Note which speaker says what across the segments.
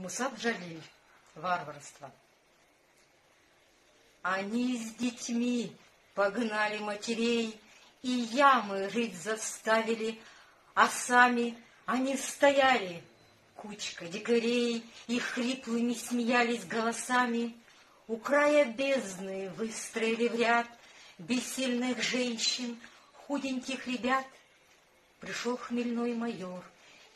Speaker 1: Мусат Джалиль. Варварство. Они с детьми погнали матерей и ямы рыть заставили, а сами они стояли, кучка дикарей, и хриплыми смеялись голосами. У края бездны выстроили в ряд бессильных женщин, худеньких ребят. Пришел хмельной майор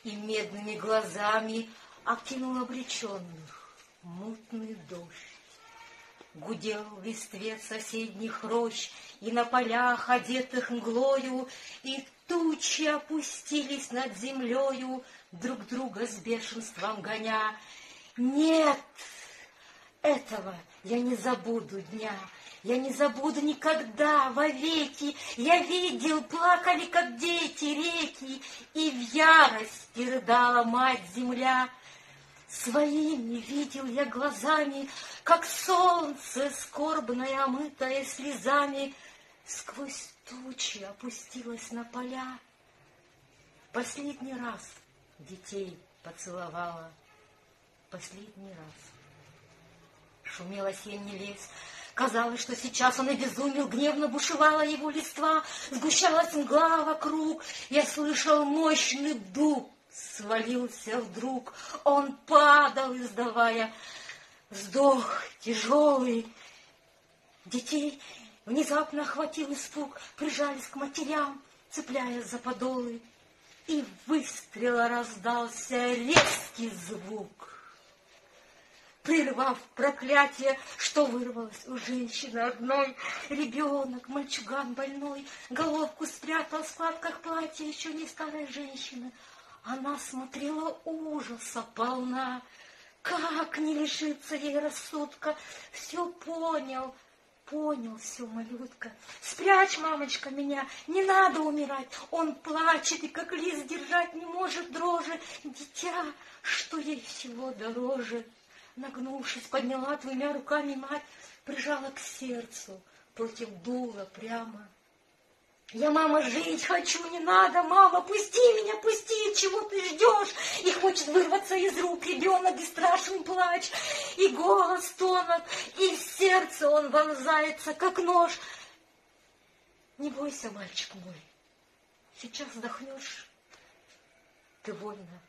Speaker 1: и медными глазами окинул обреченных мутный дождь. Гудел в листве соседних рощ, и на полях, одетых мглою, и тучи опустились над землею, друг друга с бешенством гоня. Нет, этого я не забуду дня, я не забуду никогда, вовеки. Я видел, плакали, как дети, реки, и в ярости рыдала мать-земля. Своими видел я глазами, как солнце, скорбное, омытое слезами, сквозь тучи опустилось на поля. Последний раз детей поцеловала, последний раз. Шумел осенний лес. Казалось, что сейчас он обезумел, гневно бушевала его листва, сгущалась мгла вокруг. Я слышал мощный дуб, свалился вдруг. Он падал, издавая вздох тяжелый. Детей внезапно охватил испуг, прижались к матерям, цепляясь за подолы. И выстрела раздался резкий звук, прервав проклятие, что вырвалось у женщины одной. Ребенок, мальчуган больной, головку спрятал в складках платья еще не старой женщины. Она смотрела ужаса полна. Как не лишиться ей рассудка? Все понял все, малютка. Спрячь, мамочка, меня, не надо умирать. Он плачет и как лист держать не может дрожи. Дитя, что ей всего дороже. Нагнувшись, подняла двумя руками мать, прижала к сердцу, против дула прямо. Я, мама, жить хочу, не надо, мама, пусти меня, пусти, чего ты ждешь? И хочет вырваться из рук ребенок, бесстрашный плач, и голос тонет, и в сердце он вонзается, как нож. Не бойся, мальчик мой, сейчас вздохнешь, ты вольно.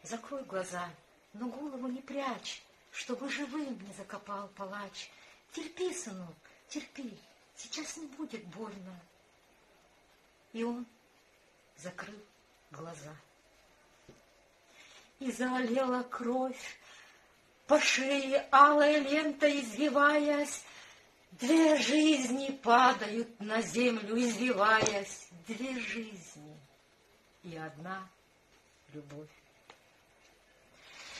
Speaker 1: Закрой глаза, но голову не прячь, чтобы живым не закопал палач. Терпи, сынок, терпи, сейчас не будет больно. И он закрыл глаза. И залила кровь по шее, алая лента извиваясь. Две жизни падают на землю, извиваясь. Две жизни и одна любовь.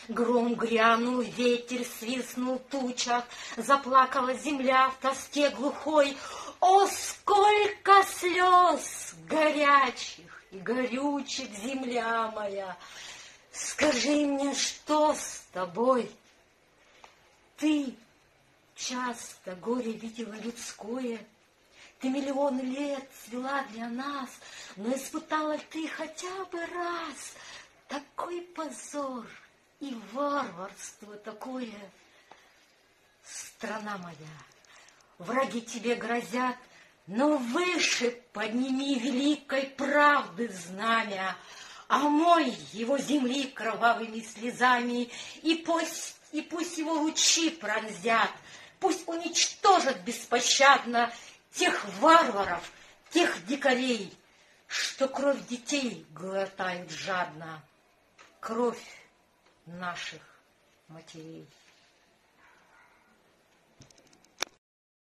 Speaker 1: Гром грянул, ветер свистнул в тучах, заплакала земля в тоске глухой. О, сколько слез горячих и горючих, земля моя! Скажи мне, что с тобой? Ты часто горе видела людское, ты миллионы лет цвела для нас, но испытала ты хотя бы раз такой позор и варварство такое. Страна моя, враги тебе грозят, но выше подними великой правды знамя, омой его земли кровавыми слезами, и пусть его лучи пронзят, пусть уничтожат беспощадно тех варваров, тех дикарей, что кровь детей глотают жадно, кровь наших матерей.